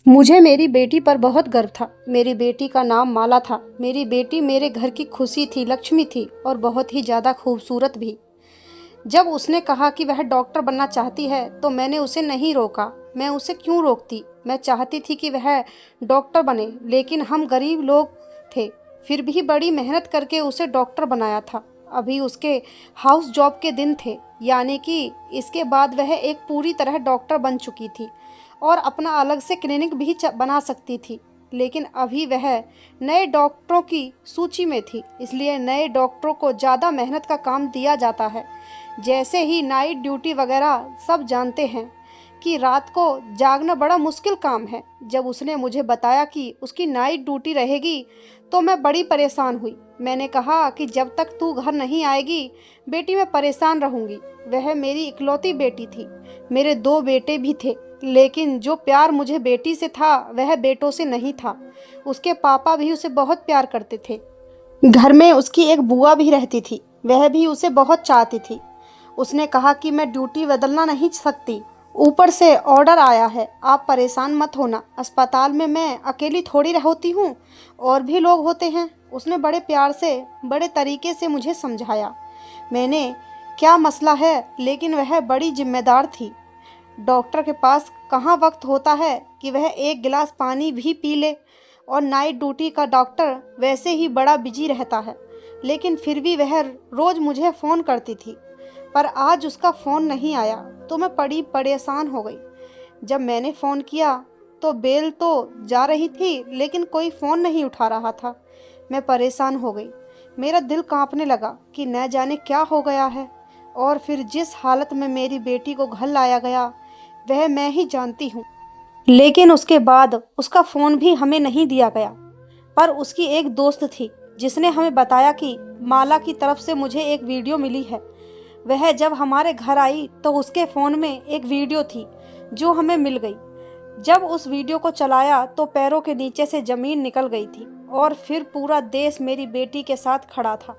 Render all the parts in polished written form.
मुझे मेरी बेटी पर बहुत गर्व था। मेरी बेटी का नाम माला था। मेरी बेटी मेरे घर की खुशी थी, लक्ष्मी थी और बहुत ही ज़्यादा खूबसूरत भी। जब उसने कहा कि वह डॉक्टर बनना चाहती है तो मैंने उसे नहीं रोका। मैं उसे क्यों रोकती? मैं चाहती थी कि वह डॉक्टर बने, लेकिन हम गरीब लोग थे। फिर भी बड़ी मेहनत करके उसे डॉक्टर बनाया था। अभी उसके हाउस जॉब के दिन थे, यानी कि इसके बाद वह एक पूरी तरह डॉक्टर बन चुकी थी और अपना अलग से क्लिनिक भी बना सकती थी। लेकिन अभी वह नए डॉक्टरों की सूची में थी, इसलिए नए डॉक्टरों को ज़्यादा मेहनत का काम दिया जाता है। जैसे ही नाइट ड्यूटी वगैरह सब जानते हैं कि रात को जागना बड़ा मुश्किल काम है। जब उसने मुझे बताया कि उसकी नाइट ड्यूटी रहेगी तो मैं बड़ी परेशान हुई। मैंने कहा कि जब तक तू घर नहीं आएगी बेटी, मैं परेशान रहूंगी। वह मेरी इकलौती बेटी थी। मेरे दो बेटे भी थे, लेकिन जो प्यार मुझे बेटी से था वह बेटों से नहीं था। उसके पापा भी उसे बहुत प्यार करते थे। घर में उसकी एक बुआ भी रहती थी, वह भी उसे बहुत चाहती थी। उसने कहा कि मैं ड्यूटी बदलना नहीं सकती, ऊपर से ऑर्डर आया है, आप परेशान मत होना। अस्पताल में मैं अकेली थोड़ी होती हूँ, और भी लोग होते हैं। उसने बड़े प्यार से, बड़े तरीके से मुझे समझाया। मैंने क्या मसला है, लेकिन वह बड़ी जिम्मेदार थी। डॉक्टर के पास कहाँ वक्त होता है कि वह एक गिलास पानी भी पी ले, और नाइट ड्यूटी का डॉक्टर वैसे ही बड़ा बिजी रहता है। लेकिन फिर भी वह रोज़ मुझे फ़ोन करती थी, पर आज उसका फ़ोन नहीं आया तो मैं बड़ी परेशान हो गई। जब मैंने फ़ोन किया तो बेल तो जा रही थी, लेकिन कोई फ़ोन नहीं उठा रहा था। मैं परेशान हो गई। मेरा दिल कांपने लगा कि न जाने क्या हो गया है। और फिर जिस हालत में मेरी बेटी को घर लाया गया वह मैं ही जानती हूँ। लेकिन उसके बाद उसका फ़ोन भी हमें नहीं दिया गया। पर उसकी एक दोस्त थी जिसने हमें बताया कि माला की तरफ से मुझे एक वीडियो मिली है। वह जब हमारे घर आई तो उसके फ़ोन में एक वीडियो थी जो हमें मिल गई। जब उस वीडियो को चलाया तो पैरों के नीचे से ज़मीन निकल गई थी, और फिर पूरा देश मेरी बेटी के साथ खड़ा था।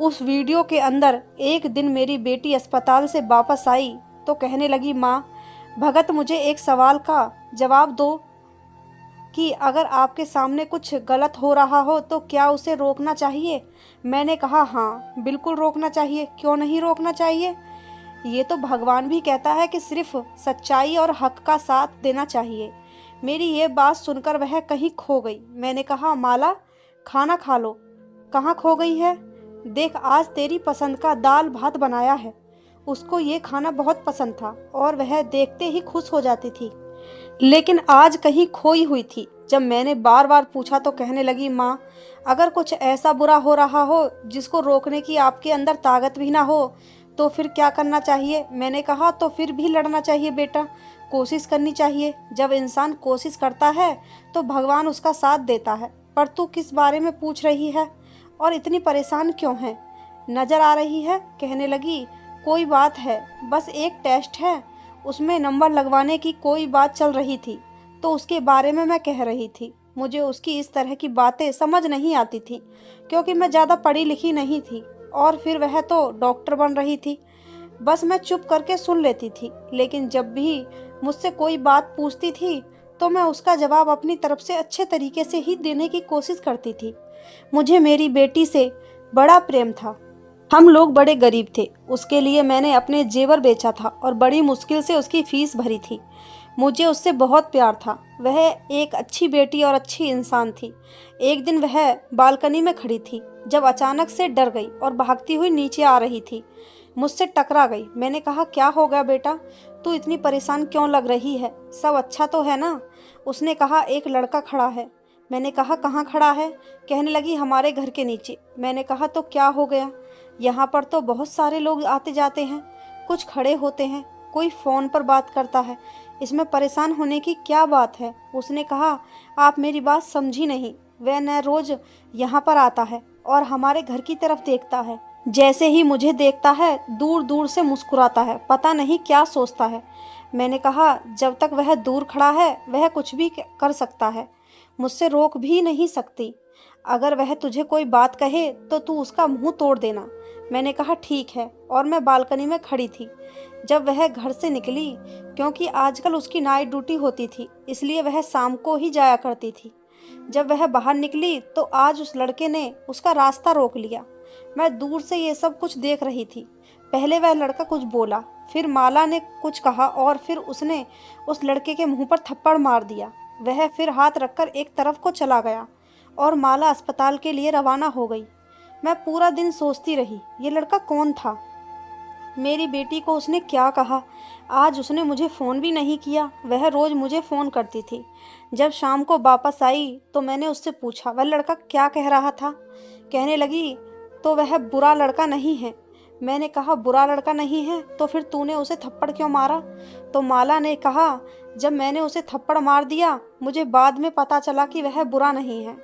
उस वीडियो के अंदर एक दिन मेरी बेटी अस्पताल से वापस आई तो कहने लगी, माँ भगत, मुझे एक सवाल का जवाब दो कि अगर आपके सामने कुछ गलत हो रहा हो तो क्या उसे रोकना चाहिए? मैंने कहा, हाँ बिल्कुल रोकना चाहिए, क्यों नहीं रोकना चाहिए। ये तो भगवान भी कहता है कि सिर्फ सच्चाई और हक का साथ देना चाहिए। मेरी ये बात सुनकर वह कहीं खो गई। मैंने कहा, माला खाना खा लो। कहाँ खो गई है? देख, आज तेरी पसंद का दाल भात बनाया है। उसको ये खाना बहुत पसंद था और वह देखते ही खुश हो जाती थी, लेकिन आज कहीं खोई हुई थी। जब मैंने बार बार पूछा तो कहने लगी, माँ अगर कुछ ऐसा बुरा हो रहा हो जिसको रोकने की आपके अंदर ताकत भी ना हो तो फिर क्या करना चाहिए? मैंने कहा, तो फिर भी लड़ना चाहिए बेटा, कोशिश करनी चाहिए। जब इंसान कोशिश करता है तो भगवान उसका साथ देता है। पर तू किस बारे में पूछ रही है और इतनी परेशान क्यों है? नजर आ रही है? कहने लगी, कोई बात है, बस एक टेस्ट है, उसमें नंबर लगवाने की कोई बात चल रही थी तो उसके बारे में मैं कह रही थी। मुझे उसकी इस तरह की बातें समझ नहीं आती थी क्योंकि मैं ज़्यादा पढ़ी लिखी नहीं थी, और फिर वह तो डॉक्टर बन रही थी। बस मैं चुप करके सुन लेती थी, लेकिन जब भी मुझसे कोई बात पूछती थी तो मैं उसका जवाब अपनी तरफ से अच्छे तरीके से ही देने की कोशिश करती थी। मुझे मेरी बेटी से बड़ा प्रेम था। हम लोग बड़े गरीब थे, उसके लिए मैंने अपने जेवर बेचा था और बड़ी मुश्किल से उसकी फीस भरी थी। मुझे उससे बहुत प्यार था। वह एक अच्छी बेटी और अच्छी इंसान थी। एक दिन वह बालकनी में खड़ी थी जब अचानक से डर गई और भागती हुई नीचे आ रही थी। मुझसे टकरा गई। मैंने कहा, क्या हो गया बेटा, तू इतनी परेशान क्यों लग रही है? सब अच्छा तो है ना? उसने कहा, एक लड़का खड़ा है। मैंने कहा, कहाँ खड़ा है? कहने लगी, हमारे घर के नीचे। मैंने कहा, तो क्या हो गया? यहाँ पर तो बहुत सारे लोग आते जाते हैं, कुछ खड़े होते हैं, कोई फ़ोन पर बात करता है, इसमें परेशान होने की क्या बात है? उसने कहा, आप मेरी बात समझी नहीं। वह न रोज़ यहाँ पर आता है और हमारे घर की तरफ देखता है। जैसे ही मुझे देखता है दूर दूर से मुस्कुराता है, पता नहीं क्या सोचता है। मैंने कहा, जब तक वह दूर खड़ा है वह कुछ भी कर सकता है, मुझसे रोक भी नहीं सकती। अगर वह तुझे कोई बात कहे तो तू उसका मुंह तोड़ देना। मैंने कहा ठीक है, और मैं बालकनी में खड़ी थी जब वह घर से निकली, क्योंकि आजकल उसकी नाइट ड्यूटी होती थी, इसलिए वह शाम को ही जाया करती थी। जब वह बाहर निकली तो आज उस लड़के ने उसका रास्ता रोक लिया। मैं दूर से ये सब कुछ देख रही थी। पहले वह लड़का कुछ बोला, फिर माला ने कुछ कहा और फिर उसने उस लड़के के मुंह पर थप्पड़ मार दिया। वह फिर हाथ रखकर एक तरफ को चला गया और माला अस्पताल के लिए रवाना हो गई। मैं पूरा दिन सोचती रही, ये लड़का कौन था? मेरी बेटी को उसने क्या कहा? आज उसने मुझे फ़ोन भी नहीं किया। वह रोज़ मुझे फ़ोन करती थी। जब शाम को वापस आई तो मैंने उससे पूछा, वह लड़का क्या कह रहा था? कहने लगी, तो वह बुरा लड़का नहीं है। मैंने कहा, बुरा लड़का नहीं है तो फिर तूने उसे थप्पड़ क्यों मारा? तो माला ने कहा, जब मैंने उसे थप्पड़ मार दिया मुझे बाद में पता चला कि वह बुरा नहीं है।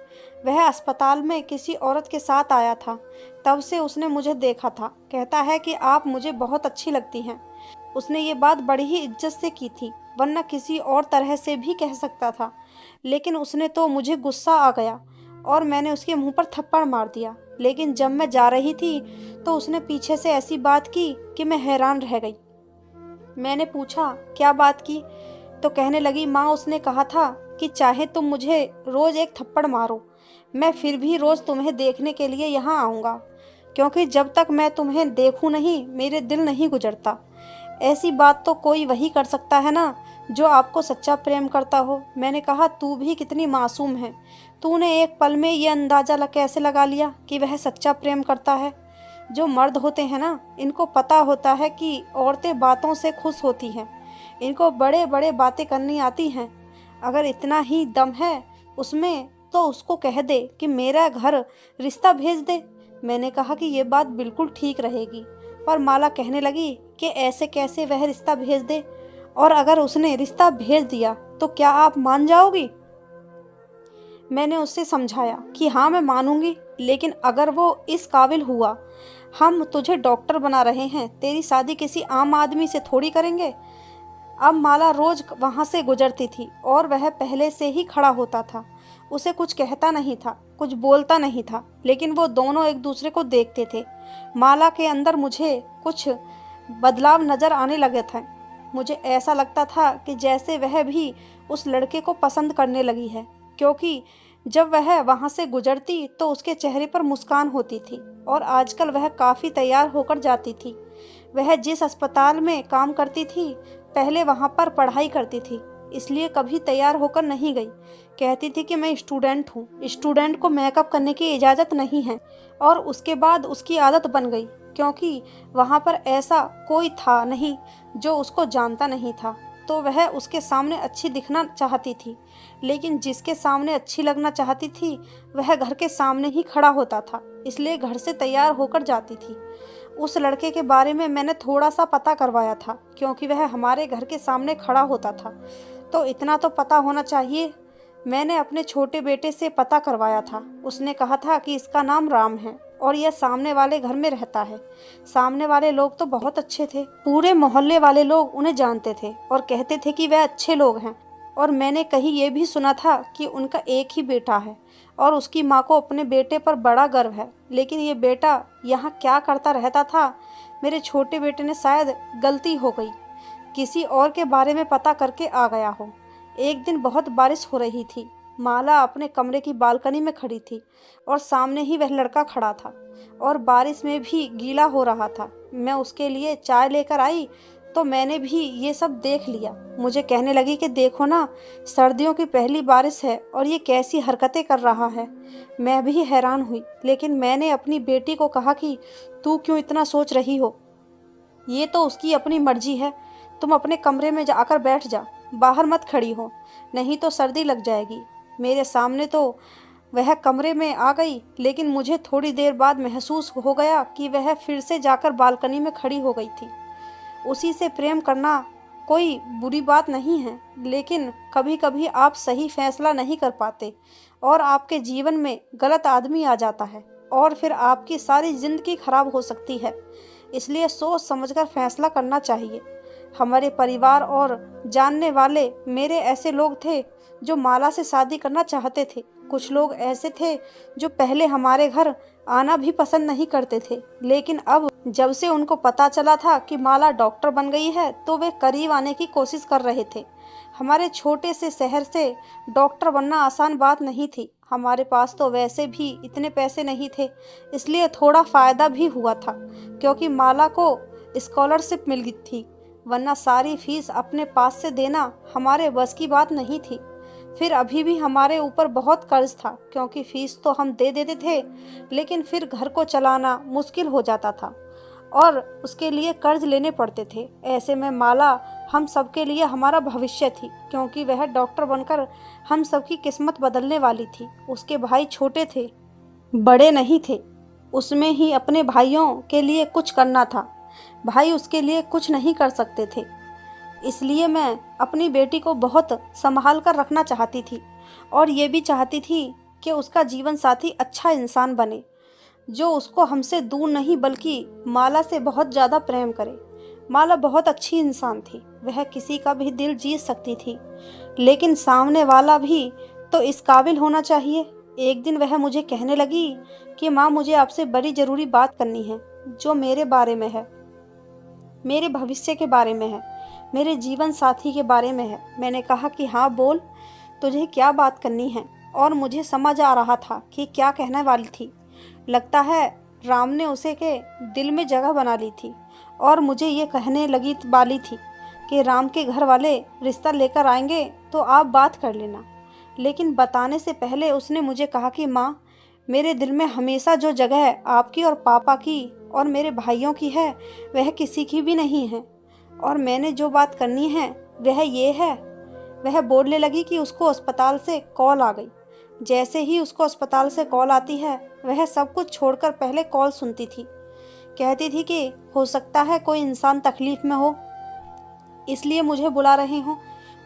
वह अस्पताल में किसी औरत के साथ आया था, तब से उसने मुझे देखा था। कहता है कि आप मुझे बहुत अच्छी लगती हैं। उसने ये बात बड़ी ही इज्जत से की थी, वरना किसी और तरह से भी कह सकता था, लेकिन उसने तो मुझे गुस्सा आ गया और मैंने उसके मुंह पर थप्पड़ मार दिया। लेकिन जब मैं जा रही थी तो उसने पीछे से ऐसी बात की कि मैं हैरान रह गई। मैंने पूछा, क्या बात की? तो कहने लगी, माँ उसने कहा था कि चाहे तुम मुझे रोज़ एक थप्पड़ मारो, मैं फिर भी रोज़ तुम्हें देखने के लिए यहाँ आऊँगा, क्योंकि जब तक मैं तुम्हें देखूँ नहीं मेरे दिल नहीं गुजरता। ऐसी बात तो कोई वही कर सकता है ना जो आपको सच्चा प्रेम करता हो। मैंने कहा, तू भी कितनी मासूम है, तूने एक पल में ये अंदाज़ा कैसे लगा लिया कि वह सच्चा प्रेम करता है? जो मर्द होते हैं ना, इनको पता होता है कि औरतें बातों से खुश होती हैं, इनको बड़े बड़े बातें करनी आती हैं। अगर इतना ही दम है उसमें तो उसको कह दे कि मेरा घर रिश्ता भेज दे। मैंने कहा कि ये बात बिल्कुल ठीक रहेगी, पर माला कहने लगी कि ऐसे कैसे वह रिश्ता भेज दे, और अगर उसने रिश्ता भेज दिया तो क्या आप मान जाओगी? मैंने उससे समझाया कि हाँ मैं मानूंगी, लेकिन अगर वो इस काबिल हुआ, हम तुझे डॉक्टर बना रहे हैं, तेरी शादी किसी आम आदमी से थोड़ी करेंगे। अब माला रोज वहाँ से गुजरती थी और वह पहले से ही खड़ा होता था। उसे कुछ कहता नहीं था, कुछ बोलता नहीं था, लेकिन वो दोनों एक दूसरे को देखते थे। माला के अंदर मुझे कुछ बदलाव नज़र आने लगे थे। मुझे ऐसा लगता था कि जैसे वह भी उस लड़के को पसंद करने लगी है, क्योंकि जब वह वहाँ से गुजरती तो उसके चेहरे पर मुस्कान होती थी और आजकल वह काफ़ी तैयार होकर जाती थी। वह जिस अस्पताल में काम करती थी, पहले वहाँ पर पढ़ाई करती थी, इसलिए कभी तैयार होकर नहीं गई। कहती थी कि मैं स्टूडेंट हूँ, स्टूडेंट को मेकअप करने की इजाज़त नहीं है, और उसके बाद उसकी आदत बन गई, क्योंकि वहाँ पर ऐसा कोई था नहीं जो उसको जानता नहीं था, तो वह उसके सामने अच्छी दिखना चाहती थी। लेकिन जिसके सामने अच्छी लगना चाहती थी वह घर के सामने ही खड़ा होता था, इसलिए घर से तैयार होकर जाती थी। उस लड़के के बारे में मैंने थोड़ा सा पता करवाया था, क्योंकि वह हमारे घर के सामने खड़ा होता था, तो इतना तो पता होना चाहिए। मैंने अपने छोटे बेटे से पता करवाया था। उसने कहा था कि इसका नाम राम है और यह सामने वाले घर में रहता है। सामने वाले लोग तो बहुत अच्छे थे, पूरे मोहल्ले वाले लोग उन्हें जानते थे और कहते थे कि वह अच्छे लोग हैं। और मैंने कहीं ये भी सुना था कि उनका एक ही बेटा है और उसकी माँ को अपने बेटे पर बड़ा गर्व है। लेकिन ये बेटा यहाँ क्या करता रहता था? मेरे छोटे बेटे ने शायद गलती हो गई, किसी और के बारे में पता करके आ गया हो। एक दिन बहुत बारिश हो रही थी। माला अपने कमरे की बालकनी में खड़ी थी और सामने ही वह लड़का खड़ा था और बारिश में भी गीला हो रहा था। मैं उसके लिए चाय लेकर आई तो मैंने भी ये सब देख लिया। मुझे कहने लगी कि देखो ना, सर्दियों की पहली बारिश है और ये कैसी हरकतें कर रहा है। मैं भी हैरान हुई, लेकिन मैंने अपनी बेटी को कहा कि तू क्यों इतना सोच रही हो, ये तो उसकी अपनी मर्जी है। तुम अपने कमरे में जाकर बैठ जा, बाहर मत खड़ी हो, नहीं तो सर्दी लग जाएगी। मेरे सामने तो वह कमरे में आ गई, लेकिन मुझे थोड़ी देर बाद महसूस हो गया कि वह फिर से जाकर बालकनी में खड़ी हो गई थी। उसी से प्रेम करना कोई बुरी बात नहीं है, लेकिन कभी कभी आप सही फैसला नहीं कर पाते और आपके जीवन में गलत आदमी आ जाता है और फिर आपकी सारी ज़िंदगी खराब हो सकती है। इसलिए सोच समझकर फैसला करना चाहिए। हमारे परिवार और जानने वाले मेरे ऐसे लोग थे जो माला से शादी करना चाहते थे। कुछ लोग ऐसे थे जो पहले हमारे घर आना भी पसंद नहीं करते थे, लेकिन अब जब से उनको पता चला था कि माला डॉक्टर बन गई है तो वे करीब आने की कोशिश कर रहे थे। हमारे छोटे से शहर से डॉक्टर बनना आसान बात नहीं थी। हमारे पास तो वैसे भी इतने पैसे नहीं थे, इसलिए थोड़ा फ़ायदा भी हुआ था क्योंकि माला को स्कॉलरशिप मिल गई थी, वरना सारी फीस अपने पास से देना हमारे बस की बात नहीं थी। फिर अभी भी हमारे ऊपर बहुत कर्ज था क्योंकि फीस तो हम दे देते थे, लेकिन फिर घर को चलाना मुश्किल हो जाता था और उसके लिए कर्ज लेने पड़ते थे। ऐसे में माला हम सबके लिए हमारा भविष्य थी क्योंकि वह डॉक्टर बनकर हम सबकी किस्मत बदलने वाली थी। उसके भाई छोटे थे, बड़े नहीं थे, उसमें ही अपने भाइयों के लिए कुछ करना था। भाई उसके लिए कुछ नहीं कर सकते थे, इसलिए मैं अपनी बेटी को बहुत संभाल कर रखना चाहती थी और ये भी चाहती थी कि उसका जीवन साथी अच्छा इंसान बने, जो उसको हमसे दूर नहीं बल्कि माला से बहुत ज़्यादा प्रेम करे। माला बहुत अच्छी इंसान थी, वह किसी का भी दिल जीत सकती थी, लेकिन सामने वाला भी तो इस काबिल होना चाहिए। एक दिन वह मुझे कहने लगी कि माँ, मुझे आपसे बड़ी ज़रूरी बात करनी है जो मेरे बारे में है, मेरे भविष्य के बारे में है, मेरे जीवन साथी के बारे में है। मैंने कहा कि हाँ बोल, तुझे क्या बात करनी है, और मुझे समझ आ रहा था कि क्या कहने वाली थी। लगता है राम ने उसे के दिल में जगह बना ली थी और मुझे ये कहने लगी वाली थी कि राम के घर वाले रिश्ता लेकर आएंगे तो आप बात कर लेना। लेकिन बताने से पहले उसने मुझे कहा कि माँ, मेरे दिल में हमेशा जो जगह है आपकी और पापा की और मेरे भाइयों की है, वह किसी की भी नहीं है, और मैंने जो बात करनी है वह ये है। वह बोलने लगी कि उसको अस्पताल से कॉल आ गई। जैसे ही उसको अस्पताल से कॉल आती है, वह सब कुछ छोड़कर पहले कॉल सुनती थी। कहती थी कि हो सकता है कोई इंसान तकलीफ में हो, इसलिए मुझे बुला रहे हो,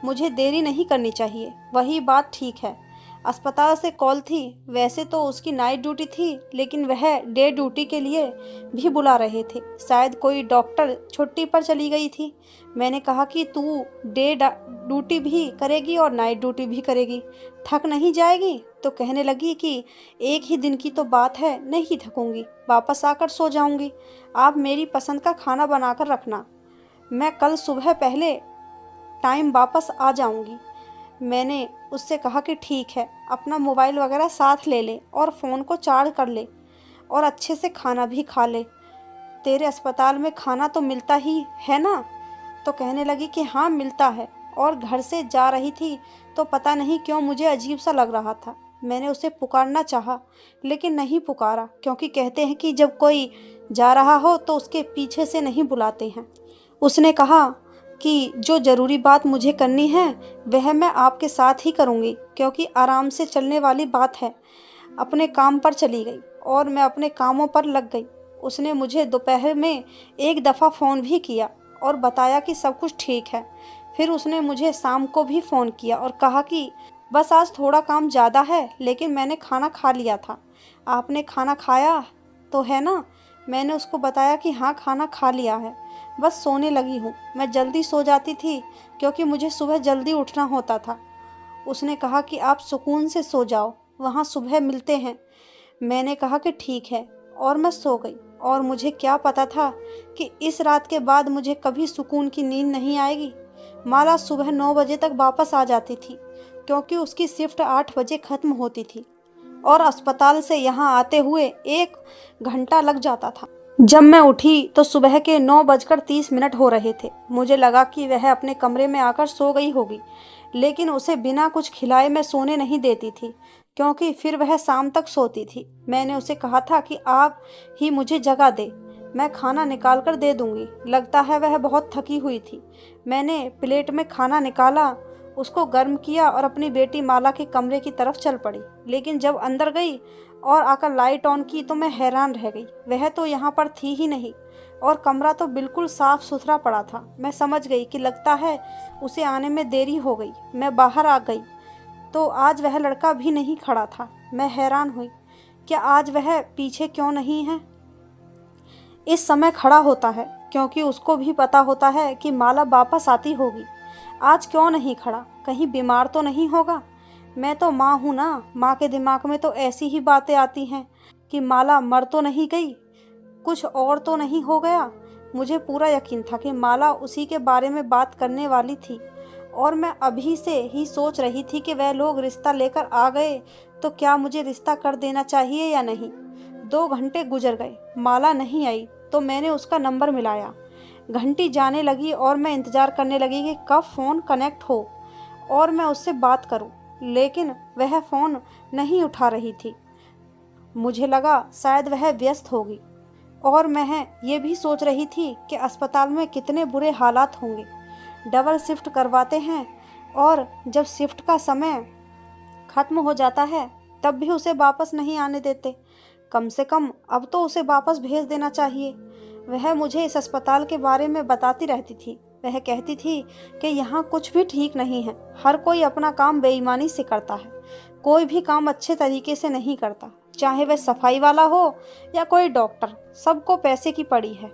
मुझे देरी नहीं करनी चाहिए। वही बात ठीक है, अस्पताल से कॉल थी। वैसे तो उसकी नाइट ड्यूटी थी, लेकिन वह डे ड्यूटी के लिए भी बुला रहे थे। शायद कोई डॉक्टर छुट्टी पर चली गई थी। मैंने कहा कि तू डे ड्यूटी भी करेगी और नाइट ड्यूटी भी करेगी, थक नहीं जाएगी? तो कहने लगी कि एक ही दिन की तो बात है, नहीं थकूंगी, वापस आकर सो जाऊंगी। आप मेरी पसंद का खाना बनाकर रखना, मैं कल सुबह पहले टाइम वापस आ जाऊंगी। मैंने उससे कहा कि ठीक है, अपना मोबाइल वगैरह साथ ले ले और फ़ोन को चार्ज कर ले और अच्छे से खाना भी खा ले। तेरे अस्पताल में खाना तो मिलता ही है ना? तो कहने लगी कि हाँ मिलता है, और घर से जा रही थी तो पता नहीं क्यों मुझे अजीब सा लग रहा था। मैंने उसे पुकारना चाहा, लेकिन नहीं पुकारा, क्योंकि कहते हैं कि जब कोई जा रहा हो तो उसके पीछे से नहीं बुलाते हैं। उसने कहा कि जो ज़रूरी बात मुझे करनी है वह मैं आपके साथ ही करूँगी, क्योंकि आराम से चलने वाली बात है। अपने काम पर चली गई और मैं अपने कामों पर लग गई। उसने मुझे दोपहर में एक दफ़ा फ़ोन भी किया और बताया कि सब कुछ ठीक है। फिर उसने मुझे शाम को भी फ़ोन किया और कहा कि बस आज थोड़ा काम ज़्यादा है, लेकिन मैंने खाना खा लिया था। आपने खाना खाया तो है ना? मैंने उसको बताया कि हाँ खाना खा लिया है, बस सोने लगी हूँ। मैं जल्दी सो जाती थी क्योंकि मुझे सुबह जल्दी उठना होता था। उसने कहा कि आप सुकून से सो जाओ, वहाँ सुबह मिलते हैं। मैंने कहा कि ठीक है, और मैं सो गई। और मुझे क्या पता था कि इस रात के बाद मुझे कभी सुकून की नींद नहीं आएगी। माला सुबह 9 बजे तक वापस आ जाती थी क्योंकि उसकी शिफ्ट 8 बजे ख़त्म होती थी और अस्पताल से यहाँ आते हुए 1 घंटा लग जाता था। जब मैं उठी तो सुबह के 9:30 हो रहे थे। मुझे लगा कि वह अपने कमरे में आकर सो गई होगी, लेकिन उसे बिना कुछ खिलाए मैं सोने नहीं देती थी क्योंकि फिर वह शाम तक सोती थी। मैंने उसे कहा था कि आप ही मुझे जगा दे, मैं खाना निकाल कर दे दूंगी। लगता है वह बहुत थकी हुई थी। मैंने प्लेट में खाना निकाला, उसको गर्म किया और अपनी बेटी माला के कमरे की तरफ चल पड़ी। लेकिन जब अंदर गई और आकर लाइट ऑन की तो मैं हैरान रह गई। वह तो यहाँ पर थी ही नहीं और कमरा तो बिल्कुल साफ सुथरा पड़ा था। मैं समझ गई कि लगता है उसे आने में देरी हो गई। मैं बाहर आ गई तो आज वह लड़का भी नहीं खड़ा था। मैं हैरान हुई, क्या आज वह पीछे क्यों नहीं है? इस समय खड़ा होता है क्योंकि उसको भी पता होता है कि माला वापस आती होगी। आज क्यों नहीं खड़ा, कहीं बीमार तो नहीं होगा। मैं तो माँ हूँ ना, माँ के दिमाग में तो ऐसी ही बातें आती हैं कि माला मर तो नहीं गई, कुछ और तो नहीं हो गया। मुझे पूरा यकीन था कि माला उसी के बारे में बात करने वाली थी और मैं अभी से ही सोच रही थी कि वह लोग रिश्ता लेकर आ गए तो क्या मुझे रिश्ता कर देना चाहिए या नहीं। 2 घंटे गुजर गए, माला नहीं आई तो मैंने उसका नंबर मिलाया। घंटी जाने लगी और मैं इंतज़ार करने लगी कि कब फ़ोन कनेक्ट हो और मैं उससे बात करूं, लेकिन वह फ़ोन नहीं उठा रही थी। मुझे लगा शायद वह व्यस्त होगी और मैं ये भी सोच रही थी कि अस्पताल में कितने बुरे हालात होंगे। डबल शिफ्ट करवाते हैं और जब शिफ्ट का समय ख़त्म हो जाता है तब भी उसे वापस नहीं आने देते। कम से कम अब तो उसे वापस भेज देना चाहिए। वह मुझे इस अस्पताल के बारे में बताती रहती थी। वह कहती थी कि यहाँ कुछ भी ठीक नहीं है, हर कोई अपना काम बेईमानी से करता है, कोई भी काम अच्छे तरीके से नहीं करता, चाहे वह सफाई वाला हो या कोई डॉक्टर, सबको पैसे की पड़ी है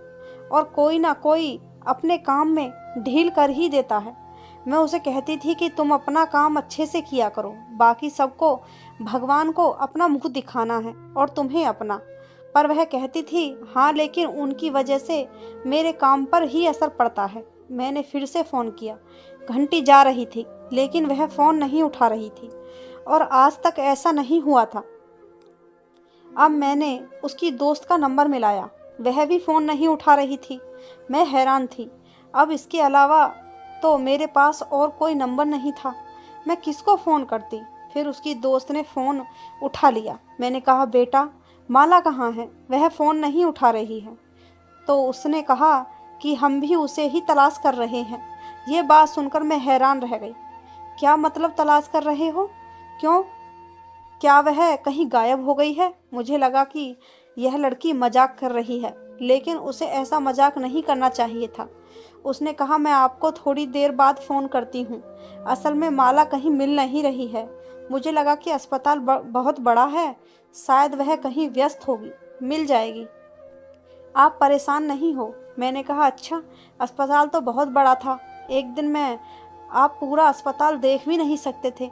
और कोई ना कोई अपने काम में ढील कर ही देता है। मैं उसे कहती थी कि तुम अपना काम अच्छे से किया करो, बाकी सबको भगवान को अपना मुंह दिखाना है और तुम्हें अपना। पर वह कहती थी हाँ, लेकिन उनकी वजह से मेरे काम पर ही असर पड़ता है। मैंने फिर से फ़ोन किया, घंटी जा रही थी लेकिन वह फ़ोन नहीं उठा रही थी और आज तक ऐसा नहीं हुआ था। अब मैंने उसकी दोस्त का नंबर मिलाया, वह भी फ़ोन नहीं उठा रही थी। मैं हैरान थी, अब इसके अलावा तो मेरे पास और कोई नंबर नहीं था, मैं किसको फ़ोन करती। फिर उसकी दोस्त ने फ़ोन उठा लिया। मैंने कहा बेटा माला कहाँ है, वह फ़ोन नहीं उठा रही है। तो उसने कहा कि हम भी उसे ही तलाश कर रहे हैं। ये बात सुनकर मैं हैरान रह गई। क्या मतलब तलाश कर रहे हो, क्यों, क्या वह कहीं गायब हो गई है? मुझे लगा कि यह लड़की मजाक कर रही है, लेकिन उसे ऐसा मजाक नहीं करना चाहिए था। उसने कहा मैं आपको थोड़ी देर बाद फ़ोन करती हूँ। असल में माला कहीं मिल नहीं रही है। मुझे लगा कि अस्पताल बहुत बड़ा है, शायद वह कहीं व्यस्त होगी, मिल जाएगी, आप परेशान नहीं हो। मैंने कहा अच्छा, अस्पताल तो बहुत बड़ा था, एक दिन में आप पूरा अस्पताल देख भी नहीं सकते थे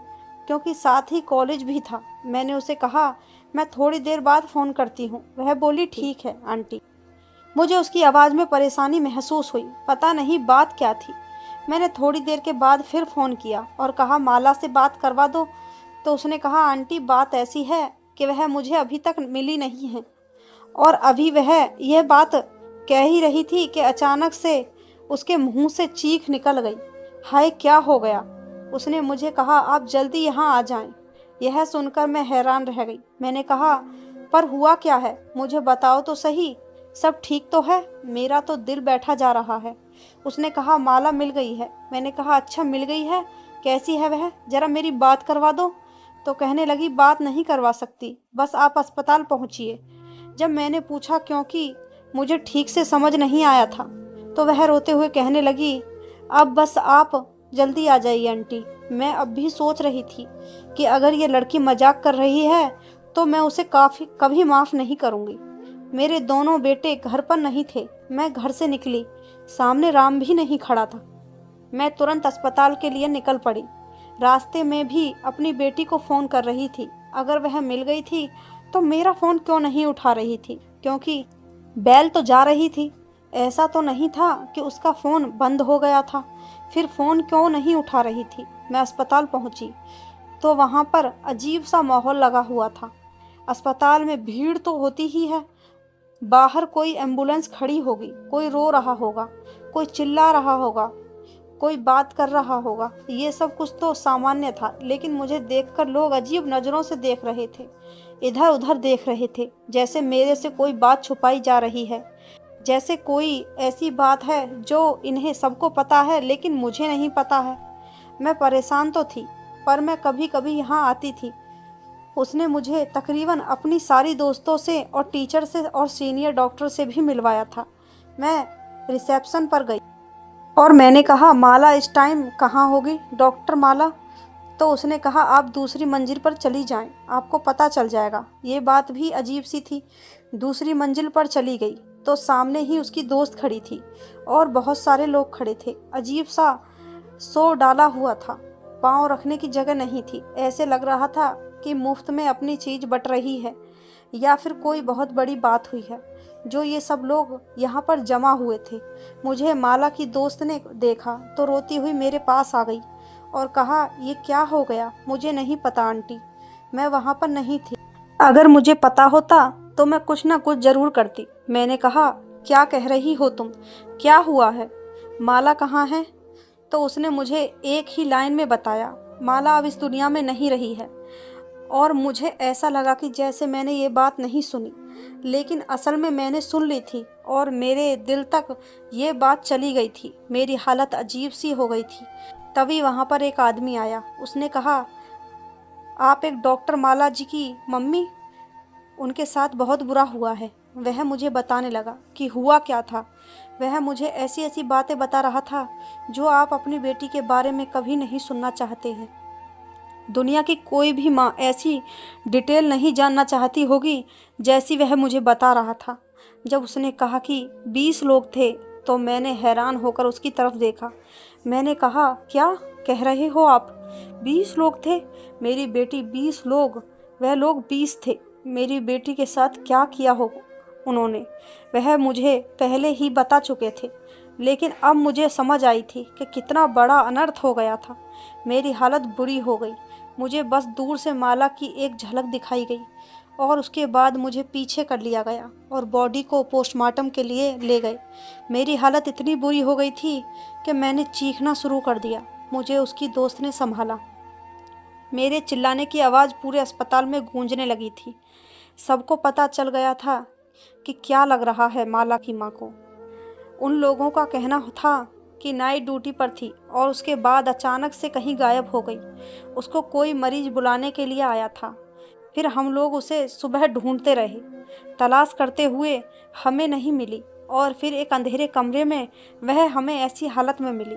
क्योंकि साथ ही कॉलेज भी था। मैंने उसे कहा मैं थोड़ी देर बाद फ़ोन करती हूँ। वह बोली ठीक है आंटी। मुझे उसकी आवाज़ में परेशानी महसूस हुई, पता नहीं बात क्या थी। मैंने थोड़ी देर के बाद फिर फ़ोन किया और कहा माला से बात करवा दो। तो उसने कहा आंटी बात ऐसी है कि वह मुझे अभी तक मिली नहीं है। और अभी वह यह बात कह ही रही थी कि अचानक से उसके मुंह से चीख निकल गई। हाय क्या हो गया? उसने मुझे कहा आप जल्दी यहाँ आ जाएं। यह सुनकर मैं हैरान रह गई। मैंने कहा पर हुआ क्या है, मुझे बताओ तो सही, सब ठीक तो है? मेरा तो दिल बैठा जा रहा है। उसने कहा माला मिल गई है। मैंने कहा अच्छा मिल गई है, कैसी है वह, ज़रा मेरी बात करवा दो। तो कहने लगी बात नहीं करवा सकती, बस आप अस्पताल पहुँचिए। जब मैंने पूछा क्योंकि मुझे ठीक से समझ नहीं आया था, तो वह रोते हुए कहने लगी अब बस आप जल्दी आ जाइए आंटी। मैं अब भी सोच रही थी कि अगर ये लड़की मजाक कर रही है तो मैं उसे कभी माफ़ नहीं करूँगी। मेरे दोनों बेटे घर पर नहीं थे। मैं घर से निकली, सामने राम भी नहीं खड़ा था। मैं तुरंत अस्पताल के लिए निकल पड़ी। रास्ते में भी अपनी बेटी को फ़ोन कर रही थी। अगर वह मिल गई थी तो मेरा फ़ोन क्यों नहीं उठा रही थी, क्योंकि बेल तो जा रही थी। ऐसा तो नहीं था कि उसका फ़ोन बंद हो गया था, फिर फ़ोन क्यों नहीं उठा रही थी। मैं अस्पताल पहुंची तो वहां पर अजीब सा माहौल लगा हुआ था। अस्पताल में भीड़ तो होती ही है, बाहर कोई एम्बुलेंस खड़ी होगी, कोई रो रहा होगा, कोई चिल्ला रहा होगा, कोई बात कर रहा होगा, ये सब कुछ तो सामान्य था। लेकिन मुझे देखकर लोग अजीब नज़रों से देख रहे थे, इधर उधर देख रहे थे, जैसे मेरे से कोई बात छुपाई जा रही है, जैसे कोई ऐसी बात है जो इन्हें सबको पता है लेकिन मुझे नहीं पता है। मैं परेशान तो थी, पर मैं कभी कभी यहाँ आती थी। उसने मुझे तकरीबन अपनी सारी दोस्तों से और टीचर से और सीनियर डॉक्टर से भी मिलवाया था। मैं रिसेप्शन पर गई और मैंने कहा माला इस टाइम कहाँ होगी, डॉक्टर माला? तो उसने कहा आप दूसरी मंजिल पर चली जाएं, आपको पता चल जाएगा। ये बात भी अजीब सी थी। दूसरी मंजिल पर चली गई। तो सामने ही उसकी दोस्त खड़ी थी और बहुत सारे लोग खड़े थे। अजीब सा शोर डाला हुआ था, पाँव रखने की जगह नहीं थी। ऐसे लग रहा था कि मुफ्त में अपनी चीज़ बट रही है या फिर कोई बहुत बड़ी बात हुई है जो ये सब लोग यहाँ पर जमा हुए थे। मुझे माला की दोस्त ने देखा तो रोती हुई मेरे पास आ गई और कहा, ये क्या हो गया? मुझे नहीं पता आंटी, मैं वहाँ पर नहीं थी। अगर मुझे पता होता तो मैं कुछ ना कुछ ज़रूर करती। मैंने कहा, क्या कह रही हो तुम? क्या हुआ है? माला कहाँ है? तो उसने मुझे एक ही लाइन में बताया, माला अब इस दुनिया में नहीं रही है। और मुझे ऐसा लगा कि जैसे मैंने ये बात नहीं सुनी, लेकिन असल में मैंने सुन ली थी और मेरे दिल तक ये बात चली गई थी। मेरी हालत अजीब सी हो गई थी। तभी वहाँ पर एक आदमी आया। उसने कहा, आप एक डॉक्टर माला जी की मम्मी? उनके साथ बहुत बुरा हुआ है। वह मुझे बताने लगा कि हुआ क्या था। वह मुझे ऐसी ऐसी बातें बता रहा था जो आप अपनी बेटी के बारे में कभी नहीं सुनना चाहते हैं। दुनिया की कोई भी माँ ऐसी डिटेल नहीं जानना चाहती होगी जैसी वह मुझे बता रहा था। जब उसने कहा कि 20 लोग थे तो मैंने हैरान होकर उसकी तरफ देखा। मैंने कहा, क्या कह रहे हो आप? 20 लोग थे? मेरी बेटी 20 लोग? वह लोग 20 थे। मेरी बेटी के साथ क्या किया हो उन्होंने, वह मुझे पहले ही बता चुके थे, लेकिन अब मुझे समझ आई थी कि कितना बड़ा अनर्थ हो गया था। मेरी हालत बुरी हो गई। मुझे बस दूर से माला की एक झलक दिखाई गई और उसके बाद मुझे पीछे कर लिया गया और बॉडी को पोस्टमार्टम के लिए ले गए। मेरी हालत इतनी बुरी हो गई थी कि मैंने चीखना शुरू कर दिया। मुझे उसकी दोस्त ने संभाला। मेरे चिल्लाने की आवाज़ पूरे अस्पताल में गूंजने लगी थी। सबको पता चल गया था कि क्या लग रहा है माला की माँ को। उन लोगों का कहना था कि नाइट ड्यूटी पर थी और उसके बाद अचानक से कहीं गायब हो गई। उसको कोई मरीज बुलाने के लिए आया था। फिर हम लोग उसे सुबह ढूंढते रहे, तलाश करते हुए हमें नहीं मिली और फिर एक अंधेरे कमरे में वह हमें ऐसी हालत में मिली।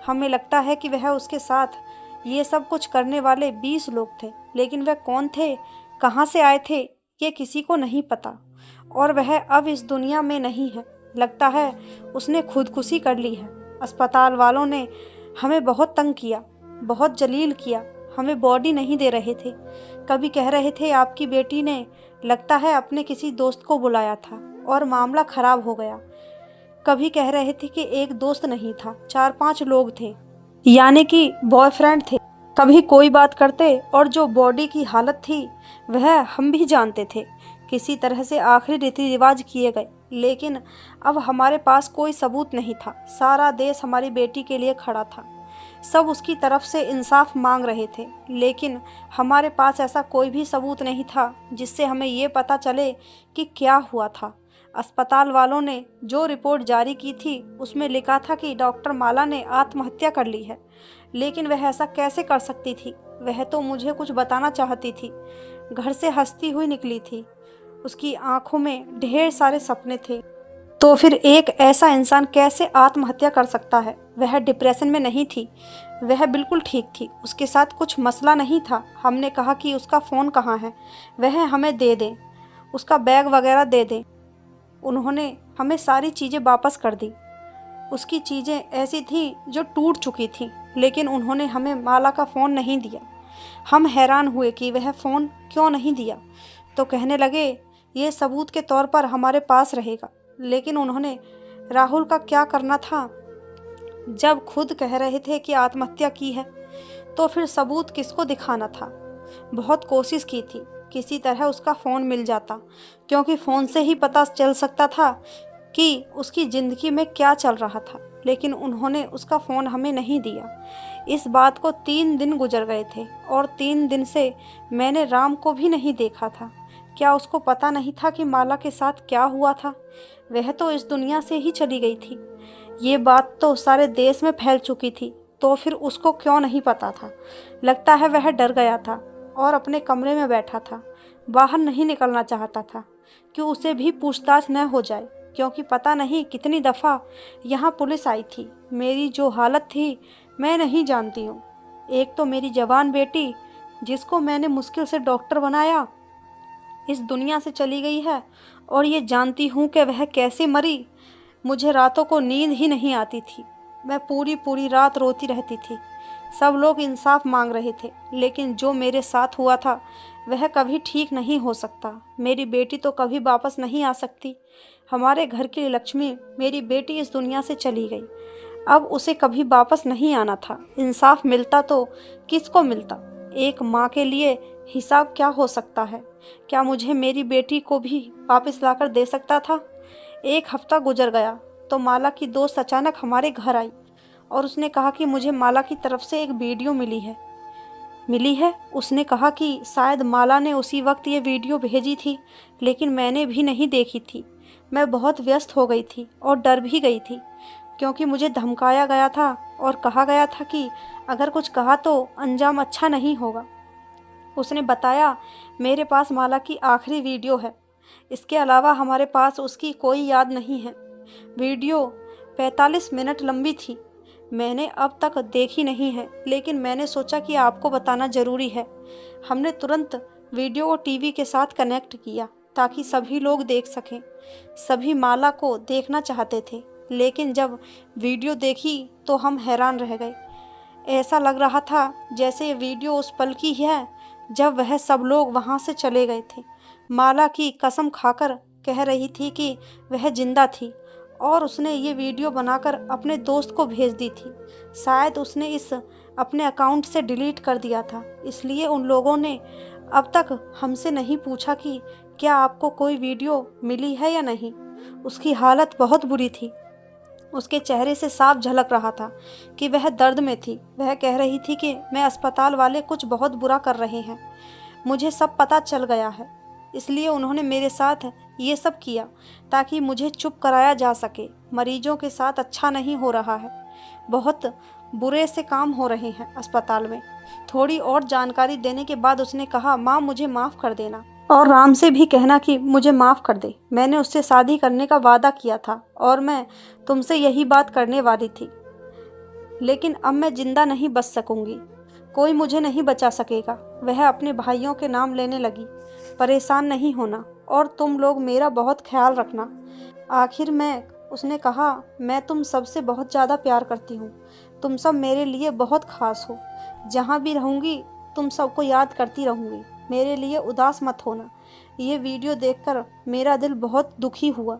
हमें लगता है कि वह उसके साथ ये सब कुछ करने वाले 20 लोग थे, लेकिन वह कौन थे, कहाँ से आए थे, ये किसी को नहीं पता। और वह अब इस दुनिया में नहीं है। लगता है उसने खुदकुशी कर ली है। अस्पताल वालों ने हमें बहुत तंग किया, बहुत जलील किया। हमें बॉडी नहीं दे रहे थे। कभी कह रहे थे आपकी बेटी ने लगता है अपने किसी दोस्त को बुलाया था और मामला खराब हो गया। कभी कह रहे थे कि एक दोस्त नहीं था, 4-5 लोग थे, यानी कि बॉयफ्रेंड थे। कभी कोई बात करते और जो बॉडी की हालत थी वह हम भी जानते थे। किसी तरह से आखिरी रीति रिवाज किए गए, लेकिन अब हमारे पास कोई सबूत नहीं था। सारा देश हमारी बेटी के लिए खड़ा था। सब उसकी तरफ से इंसाफ मांग रहे थे, लेकिन हमारे पास ऐसा कोई भी सबूत नहीं था जिससे हमें ये पता चले कि क्या हुआ था। अस्पताल वालों ने जो रिपोर्ट जारी की थी उसमें लिखा था कि डॉक्टर माला ने आत्महत्या कर ली है, लेकिन वह ऐसा कैसे कर सकती थी? वह तो मुझे कुछ बताना चाहती थी। घर से हंसती हुई निकली थी। उसकी आंखों में ढेर सारे सपने थे। तो फिर एक ऐसा इंसान कैसे आत्महत्या कर सकता है? वह डिप्रेशन में नहीं थी, वह बिल्कुल ठीक थी। उसके साथ कुछ मसला नहीं था। हमने कहा कि उसका फ़ोन कहाँ है, वह हमें दे दें, उसका बैग वगैरह दे दें। उन्होंने हमें सारी चीज़ें वापस कर दी। उसकी चीज़ें ऐसी थीं जो टूट चुकी थीं, लेकिन उन्होंने हमें माला का फ़ोन नहीं दिया। हम हैरान हुए कि वह फ़ोन क्यों नहीं दिया, तो कहने लगे ये सबूत के तौर पर हमारे पास रहेगा। लेकिन उन्होंने राहुल का क्या करना था? जब खुद कह रहे थे कि आत्महत्या की है, तो फिर सबूत किसको दिखाना था? बहुत कोशिश की थी, किसी तरह उसका फ़ोन मिल जाता, क्योंकि फ़ोन से ही पता चल सकता था कि उसकी ज़िंदगी में क्या चल रहा था। लेकिन उन्होंने उसका फ़ोन हमें नहीं दिया। इस बात को 3 दिन गुजर गए थे और 3 दिन से मैंने राम को भी नहीं देखा था। क्या उसको पता नहीं था कि माला के साथ क्या हुआ था? वह तो इस दुनिया से ही चली गई थी। ये बात तो सारे देश में फैल चुकी थी, तो फिर उसको क्यों नहीं पता था? लगता है वह डर गया था और अपने कमरे में बैठा था। बाहर नहीं निकलना चाहता था कि उसे भी पूछताछ न हो जाए, क्योंकि पता नहीं कितनी दफ़ा यहाँ पुलिस आई थी। मेरी जो हालत थी मैं नहीं जानती हूँ। एक तो मेरी जवान बेटी, जिसको मैंने मुश्किल से डॉक्टर बनाया, इस दुनिया से चली गई है और ये जानती हूँ कि वह कैसे मरी। मुझे रातों को नींद ही नहीं आती थी। मैं पूरी पूरी रात रोती रहती थी। सब लोग इंसाफ मांग रहे थे, लेकिन जो मेरे साथ हुआ था वह कभी ठीक नहीं हो सकता। मेरी बेटी तो कभी वापस नहीं आ सकती। हमारे घर की लक्ष्मी, मेरी बेटी इस दुनिया से चली गई। अब उसे कभी वापस नहीं आना था। इंसाफ मिलता तो किसको मिलता? एक माँ के लिए हिसाब क्या हो सकता है? क्या मुझे मेरी बेटी को भी वापस लाकर दे सकता था? एक हफ्ता गुजर गया तो माला की दोस्त अचानक हमारे घर आई और उसने कहा कि मुझे माला की तरफ से एक वीडियो मिली है। उसने कहा कि शायद माला ने उसी वक्त ये वीडियो भेजी थी, लेकिन मैंने भी नहीं देखी थी। मैं बहुत व्यस्त हो गई थी और डर भी गई थी, क्योंकि मुझे धमकाया गया था और कहा गया था कि अगर कुछ कहा तो अंजाम अच्छा नहीं होगा। उसने बताया, मेरे पास माला की आखिरी वीडियो है। इसके अलावा हमारे पास उसकी कोई याद नहीं है। वीडियो 45 मिनट लंबी थी। मैंने अब तक देखी नहीं है, लेकिन मैंने सोचा कि आपको बताना ज़रूरी है। हमने तुरंत वीडियो को टीवी के साथ कनेक्ट किया ताकि सभी लोग देख सकें। सभी माला को देखना चाहते थे, लेकिन जब वीडियो देखी तो हम हैरान रह गए। ऐसा लग रहा था जैसे ये वीडियो उस पल की है जब वह सब लोग वहाँ से चले गए थे। माला की कसम खाकर कह रही थी कि वह जिंदा थी और उसने ये वीडियो बनाकर अपने दोस्त को भेज दी थी। शायद उसने इस अपने अकाउंट से डिलीट कर दिया था, इसलिए उन लोगों ने अब तक हमसे नहीं पूछा कि क्या आपको कोई वीडियो मिली है या नहीं। उसकी हालत बहुत बुरी थी। उसके चेहरे से साफ झलक रहा था कि वह दर्द में थी। वह कह रही थी कि मैं अस्पताल वाले कुछ बहुत बुरा कर रहे हैं। मुझे सब पता चल गया है, इसलिए उन्होंने मेरे साथ ये सब किया ताकि मुझे चुप कराया जा सके। मरीजों के साथ अच्छा नहीं हो रहा है। बहुत बुरे से काम हो रहे हैं अस्पताल में। थोड़ी और जानकारी देने के बाद उसने कहा, माँ मुझे माफ़ कर देना और राम से भी कहना कि मुझे माफ़ कर दे। मैंने उससे शादी करने का वादा किया था और मैं तुमसे यही बात करने वाली थी, लेकिन अब मैं जिंदा नहीं बच सकूंगी। कोई मुझे नहीं बचा सकेगा। वह अपने भाइयों के नाम लेने लगी। परेशान नहीं होना और तुम लोग मेरा बहुत ख्याल रखना। आखिर में उसने कहा, मैं तुम सबसे बहुत ज़्यादा प्यार करती हूँ। तुम सब मेरे लिए बहुत खास हो। जहाँ भी रहूँगी तुम सबको याद करती रहूँगी। मेरे लिए उदास मत होना। ये वीडियो देखकर मेरा दिल बहुत दुखी हुआ।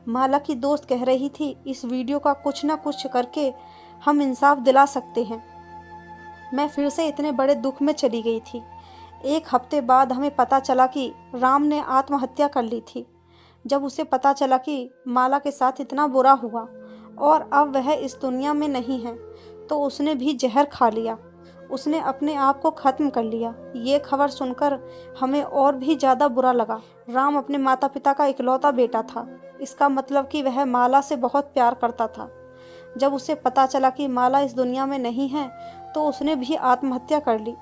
माला की दोस्त कह रही थी, इस वीडियो का कुछ ना कुछ करके हम इंसाफ दिला सकते हैं। मैं फिर से इतने बड़े दुख में चली गई थी। एक हफ्ते बाद हमें पता चला कि राम ने आत्महत्या कर ली थी। जब उसे पता चला कि माला के साथ इतना बुरा हुआ और अब वह इस दुनिया में नहीं है, तो उसने भी जहर खा लिया। उसने अपने आप को ख़त्म कर लिया। ये खबर सुनकर हमें और भी ज़्यादा बुरा लगा। राम अपने माता पिता का इकलौता बेटा था। इसका मतलब कि वह माला से बहुत प्यार करता था। जब उसे पता चला कि माला इस दुनिया में नहीं है, तो उसने भी आत्महत्या कर ली।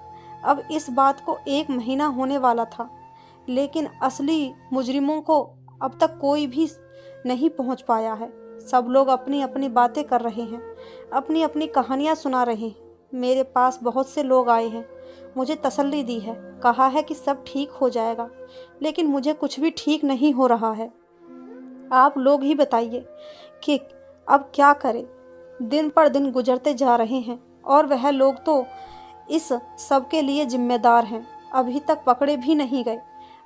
अब इस बात को 1 महीना होने वाला था, लेकिन असली मुजरिमों को अब तक कोई भी नहीं पहुंच पाया है। सब लोग अपनी अपनी बातें कर रहे हैं, अपनी अपनी कहानियां सुना रहे हैं। मेरे पास बहुत से लोग आए हैं, मुझे तसल्ली दी है, कहा है कि सब ठीक हो जाएगा, लेकिन मुझे कुछ भी ठीक नहीं हो रहा है। आप लोग ही बताइए कि अब क्या करें। दिन पर दिन गुजरते जा रहे हैं और वह लोग तो इस सब के लिए जिम्मेदार हैं, अभी तक पकड़े भी नहीं गए।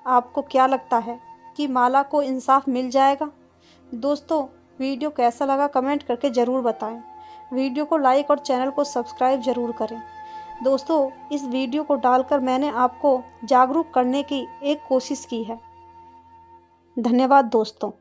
आपको क्या लगता है कि माला को इंसाफ मिल जाएगा? दोस्तों, वीडियो कैसा लगा कमेंट करके ज़रूर बताएं। वीडियो को लाइक और चैनल को सब्सक्राइब ज़रूर करें। दोस्तों, इस वीडियो को डालकर मैंने आपको जागरूक करने की एक कोशिश की है। धन्यवाद दोस्तों।